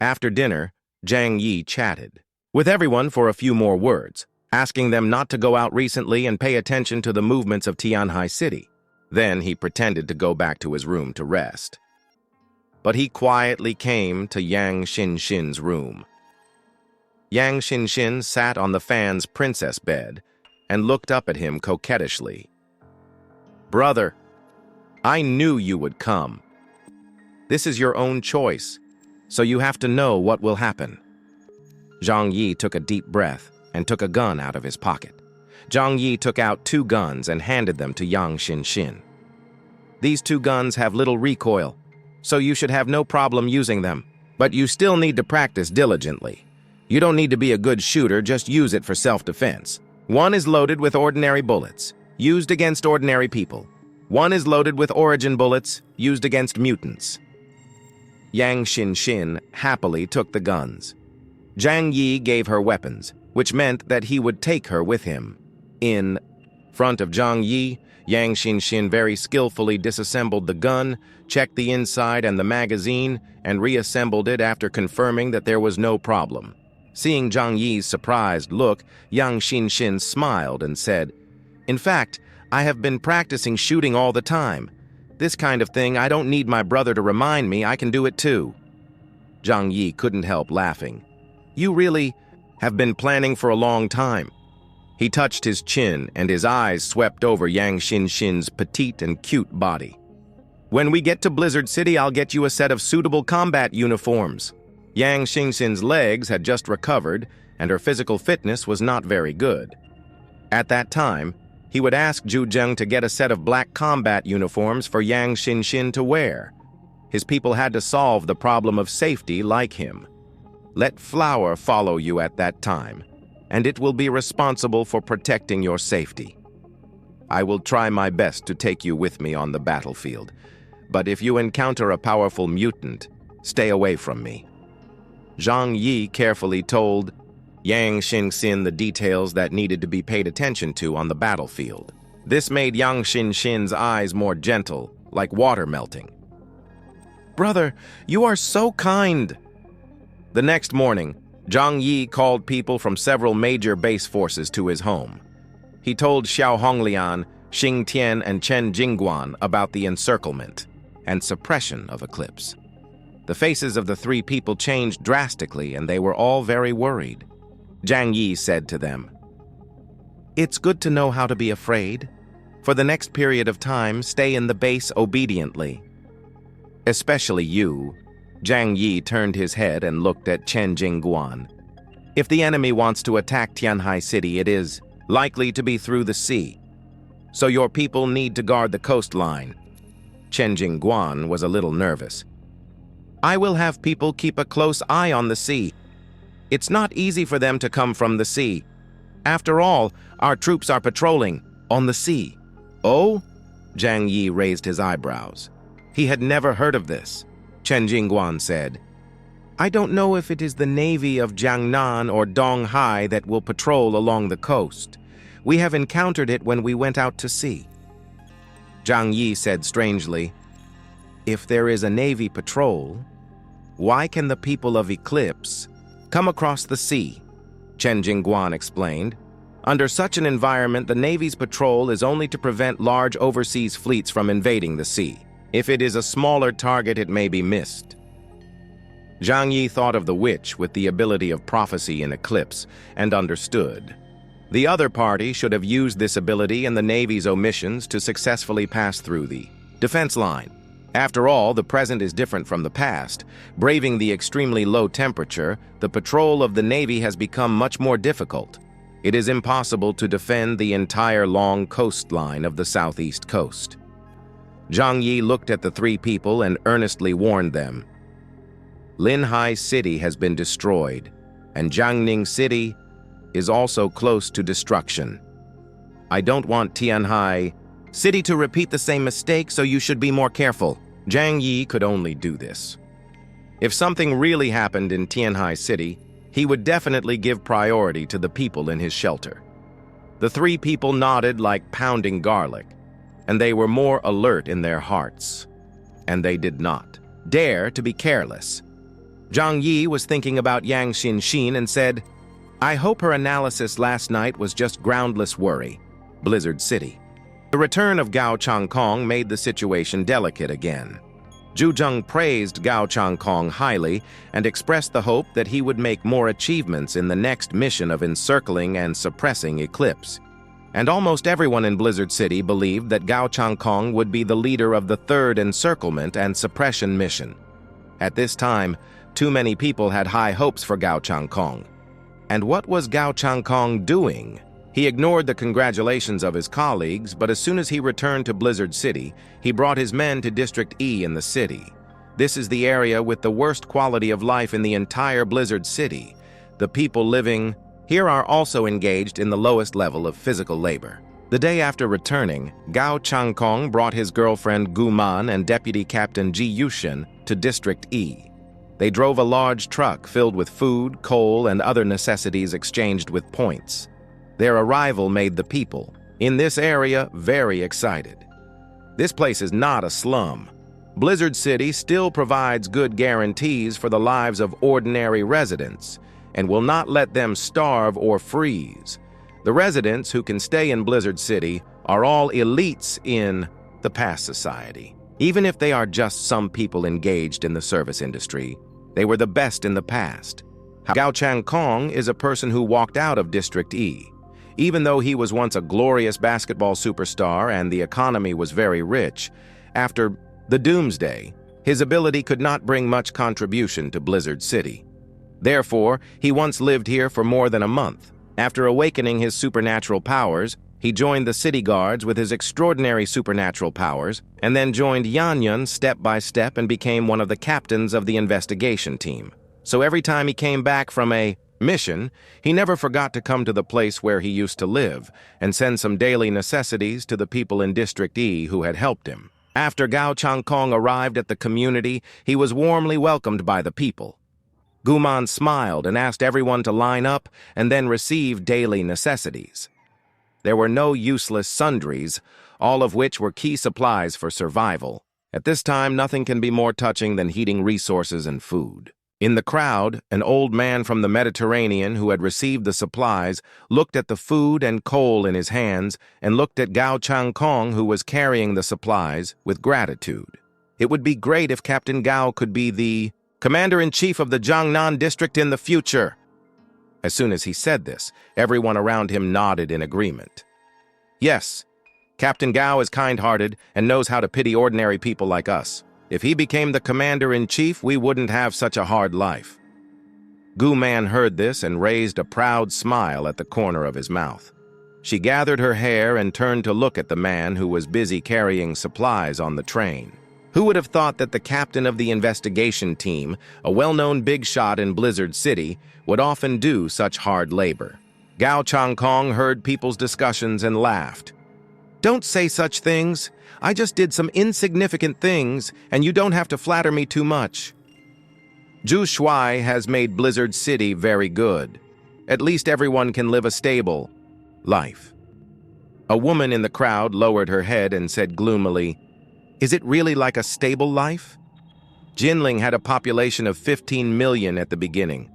After dinner, Zhang Yi chatted with everyone for a few more words, asking them not to go out recently and pay attention to the movements of Tianhai City. Then he pretended to go back to his room to rest. But he quietly came to Yang Xinxin's room. Yang Xinxin sat on the fan's princess bed and looked up at him coquettishly. "Brother, I knew you would come. This is your own choice, so you have to know what will happen." Zhang Yi took a deep breath and took a gun out of his pocket. Zhang Yi took out 2 guns and handed them to Yang Xinxin. "These 2 guns have little recoil, so you should have no problem using them. But you still need to practice diligently. You don't need to be a good shooter, just use it for self-defense. One is loaded with ordinary bullets, used against ordinary people. One is loaded with origin bullets, used against mutants." Yang Xinxin happily took the guns. Zhang Yi gave her weapons, which meant that he would take her with him. In front of Zhang Yi, Yang Xinxin very skillfully disassembled the gun, checked the inside and the magazine, and reassembled it after confirming that there was no problem. Seeing Zhang Yi's surprised look, Yang Xinxin smiled and said, "In fact, I have been practicing shooting all the time. This kind of thing, I don't need my brother to remind me, I can do it too." Zhang Yi couldn't help laughing. "You really have been planning for a long time." He touched his chin and his eyes swept over Yang Xinxin's petite and cute body. "When we get to Blizzard City, I'll get you a set of suitable combat uniforms." Yang Xinxin's legs had just recovered and her physical fitness was not very good. At that time, he would ask Zhu Zheng to get a set of black combat uniforms for Yang Xinxin to wear. His people had to solve the problem of safety like him. "Let Flower follow you at that time, and it will be responsible for protecting your safety. I will try my best to take you with me on the battlefield, but if you encounter a powerful mutant, stay away from me." Zhang Yi carefully told Yang Xinxin the details that needed to be paid attention to on the battlefield. This made Yang Xinxin's eyes more gentle, like water melting. "Brother, you are so kind." The next morning, Zhang Yi called people from several major base forces to his home. He told Xiao Honglian, Xing Tian, and Chen Jingguan about the encirclement and suppression of Eclipse. The faces of the 3 people changed drastically, and they were all very worried. Zhang Yi said to them, "It's good to know how to be afraid. For the next period of time, stay in the base obediently. Especially you." Zhang Yi turned his head and looked at Chen Jingguan. "If the enemy wants to attack Tianhai City, it is likely to be through the sea. So your people need to guard the coastline." Chen Jingguan was a little nervous. "I will have people keep a close eye on the sea. It's not easy for them to come from the sea. After all, our troops are patrolling on the sea." "Oh?" Zhang Yi raised his eyebrows. He had never heard of this. Chen Jingguan said, "I don't know if it is the navy of Jiangnan or Donghai that will patrol along the coast. We have encountered it when we went out to sea." Zhang Yi said strangely, "If there is a navy patrol, why can the people of Eclipse come across the sea?" Chen Jingguan explained. "Under such an environment, the Navy's patrol is only to prevent large overseas fleets from invading the sea. If it is a smaller target, it may be missed." Zhang Yi thought of the witch with the ability of prophecy in Eclipse and understood. The other party should have used this ability in the Navy's omissions to successfully pass through the defense line. After all, the present is different from the past. Braving the extremely low temperature, the patrol of the Navy has become much more difficult. It is impossible to defend the entire long coastline of the southeast coast. Zhang Yi looked at the 3 people and earnestly warned them. "Linhai City has been destroyed, and Jiangning City is also close to destruction. I don't want Tianhai City to repeat the same mistake, so you should be more careful." Zhang Yi could only do this. If something really happened in Tianhai City, he would definitely give priority to the people in his shelter. The 3 people nodded like pounding garlic, and they were more alert in their hearts. And they did not dare to be careless. Zhang Yi was thinking about Yang Xinxin and said, "I hope her analysis last night was just groundless worry." Blizzard City. The return of Gao Changkong made the situation delicate again. Zhu Zheng praised Gao Changkong highly and expressed the hope that he would make more achievements in the next mission of encircling and suppressing Eclipse. And almost everyone in Blizzard City believed that Gao Changkong would be the leader of the third encirclement and suppression mission. At this time, too many people had high hopes for Gao Changkong. And what was Gao Changkong doing? He ignored the congratulations of his colleagues, but as soon as he returned to Blizzard City, he brought his men to District E in the city. This is the area with the worst quality of life in the entire Blizzard City. The people living here are also engaged in the lowest level of physical labor. The day after returning, Gao Changkong brought his girlfriend Gu Man and Deputy Captain Ji Yushin to District E. They drove a large truck filled with food, coal, and other necessities exchanged with points. Their arrival made the people in this area very excited. This place is not a slum. Blizzard City still provides good guarantees for the lives of ordinary residents and will not let them starve or freeze. The residents who can stay in Blizzard City are all elites in the past society. Even if they are just some people engaged in the service industry, they were the best in the past. Gao Changkong is a person who walked out of District E. Even though he was once a glorious basketball superstar and the economy was very rich, after the Doomsday, his ability could not bring much contribution to Blizzard City. Therefore, he once lived here for more than a month. After awakening his supernatural powers, he joined the city guards with his extraordinary supernatural powers, and then joined Yanyan step by step and became one of the captains of the investigation team. So every time he came back from a mission, he never forgot to come to the place where he used to live and send some daily necessities to the people in District E who had helped him. After Gao Changkong arrived at the community, he was warmly welcomed by the people. Guman smiled and asked everyone to line up and then receive daily necessities. There were no useless sundries, all of which were key supplies for survival. At this time, nothing can be more touching than heating resources and food. In the crowd, an old man from the Mediterranean who had received the supplies looked at the food and coal in his hands and looked at Gao Changkong, who was carrying the supplies, with gratitude. It would be great if Captain Gao could be the Commander-in-Chief of the Jiangnan district in the future. As soon as he said this, everyone around him nodded in agreement. Yes, Captain Gao is kind-hearted and knows how to pity ordinary people like us. If he became the commander-in-chief, we wouldn't have such a hard life. Gu Man heard this and raised a proud smile at the corner of his mouth. She gathered her hair and turned to look at the man who was busy carrying supplies on the train. Who would have thought that the captain of the investigation team, a well-known big shot in Blizzard City, would often do such hard labor? Gao Changkong heard people's discussions and laughed. "Don't say such things. I just did some insignificant things, and you don't have to flatter me too much." Zhu Shuai has made Blizzard City very good. At least everyone can live a stable life. A woman in the crowd lowered her head and said gloomily, "Is it really like a stable life?" Jinling had a population of 15 million at the beginning.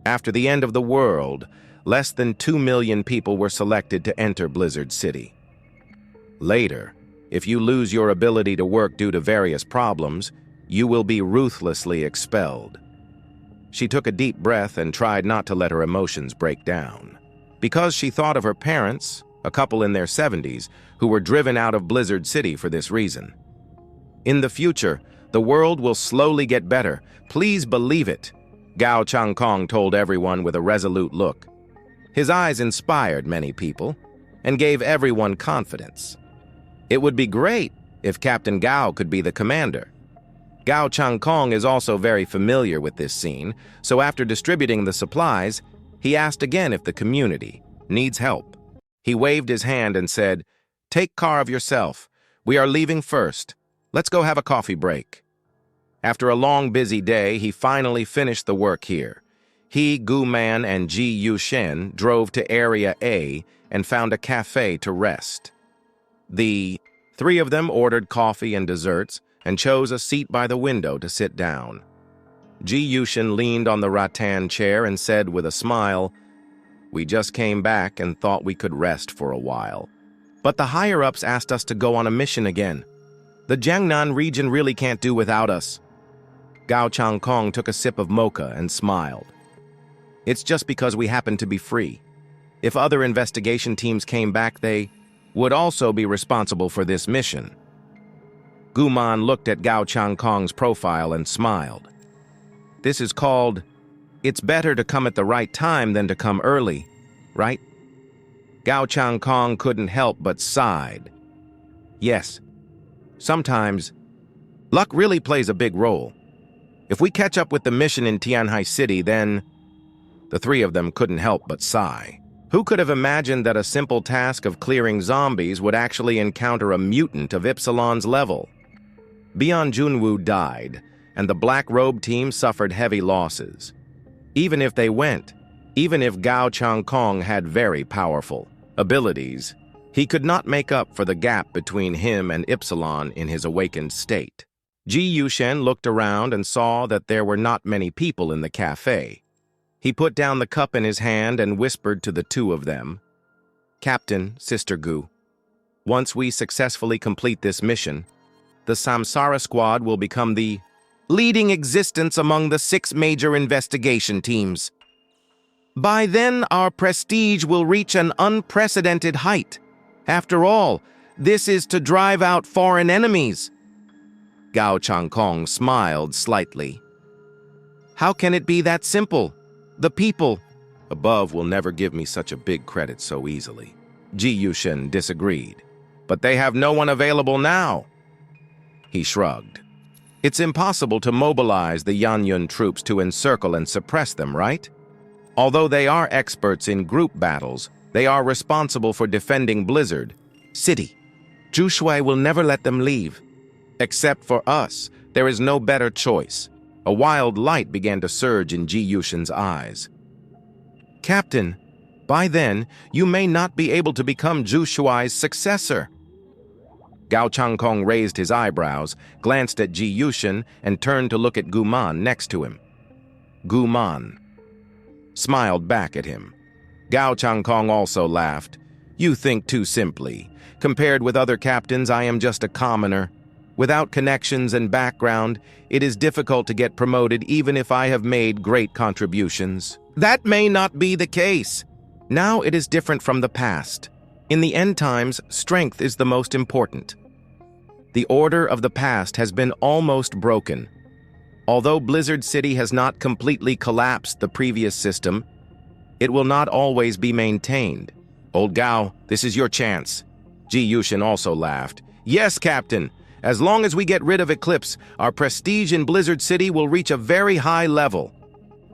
After the end of the world, less than 2 million people were selected to enter Blizzard City. Later, if you lose your ability to work due to various problems, you will be ruthlessly expelled. She took a deep breath and tried not to let her emotions break down. Because she thought of her parents, a couple in their 70s, who were driven out of Blizzard City for this reason. In the future, the world will slowly get better. Please believe it, Gao Changkong told everyone with a resolute look. His eyes inspired many people and gave everyone confidence. It would be great if Captain Gao could be the commander. Gao Changkong is also very familiar with this scene, so after distributing the supplies, he asked again if the community needs help. He waved his hand and said, "Take care of yourself. We are leaving first. Let's go have a coffee break." After a long, busy day, he finally finished the work here. He, Gu Man, and Ji Yushin drove to Area A and found a cafe to rest. The three of them ordered coffee and desserts and chose a seat by the window to sit down. Ji Yushin leaned on the rattan chair and said with a smile, "We just came back and thought we could rest for a while. But the higher-ups asked us to go on a mission again. The Jiangnan region really can't do without us." Gao Changkong took a sip of mocha and smiled. "It's just because we happen to be free. If other investigation teams came back, they would also be responsible for this mission." Gu Man looked at Gao Changkong's profile and smiled. "This is called, it's better to come at the right time than to come early, right?" Gao Changkong couldn't help but sighed. "Yes, sometimes luck really plays a big role. If we catch up with the mission in Tianhai City, then..." The three of them couldn't help but sigh. Who could have imagined that a simple task of clearing zombies would actually encounter a mutant of Ypsilon's level? Bian Junwu died, and the Black Robe team suffered heavy losses. Even if Gao Changkong had very powerful abilities, he could not make up for the gap between him and Ypsilon in his awakened state. Ji Yushin looked around and saw that there were not many people in the cafe. He put down the cup in his hand and whispered to the two of them, "Captain, Sister Gu, once we successfully complete this mission, the Samsara Squad will become the leading existence among the 6 major investigation teams. By then, our prestige will reach an unprecedented height. After all, this is to drive out foreign enemies." Gao Changkong smiled slightly. "How can it be that simple? The people above will never give me such a big credit so easily." Ji Yushin disagreed. "But they have no one available now." He shrugged. "It's impossible to mobilize the Yanyun troops to encircle and suppress them, right? Although they are experts in group battles, they are responsible for defending Blizzard City. Zhu Shui will never let them leave. Except for us, there is no better choice." A wild light began to surge in Ji Yushin's eyes. "Captain, by then, you may not be able to become Zhu Shuai's successor." Gao Changkong raised his eyebrows, glanced at Ji Yushin, and turned to look at Gu Man next to him. Gu Man smiled back at him. Gao Changkong also laughed. "You think too simply. Compared with other captains, I am just a commoner. Without connections and background, it is difficult to get promoted even if I have made great contributions." "That may not be the case. Now it is different from the past. In the end times, strength is the most important. The order of the past has been almost broken. Although Blizzard City has not completely collapsed the previous system, it will not always be maintained. Old Gao, this is your chance." Ji Yushin also laughed. "Yes, Captain. As long as we get rid of Eclipse, our prestige in Blizzard City will reach a very high level.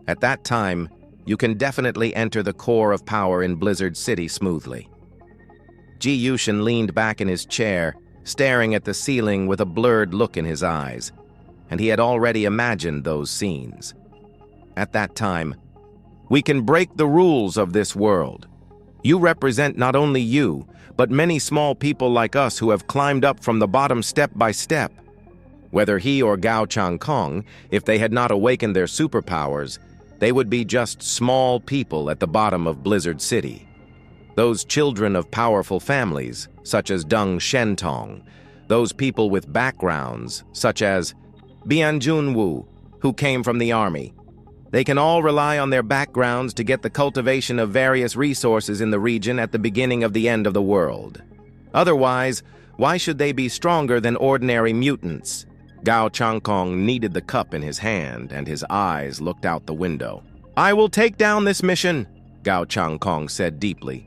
At that time, you can definitely enter the core of power in Blizzard City smoothly." Ji Yushin leaned back in his chair, staring at the ceiling with a blurred look in his eyes, and he had already imagined those scenes. At that time, "We can break the rules of this world. You represent not only you, but many small people like us who have climbed up from the bottom step by step." Whether he or Gao Changkong, if they had not awakened their superpowers, they would be just small people at the bottom of Blizzard City. Those children of powerful families, such as Deng Shentong, those people with backgrounds, such as Bian Junwu, who came from the army. They can all rely on their backgrounds to get the cultivation of various resources in the region at the beginning of the end of the world. Otherwise, why should they be stronger than ordinary mutants? Gao Changkong kneaded the cup in his hand, and his eyes looked out the window. "I will take down this mission," Gao Changkong said deeply.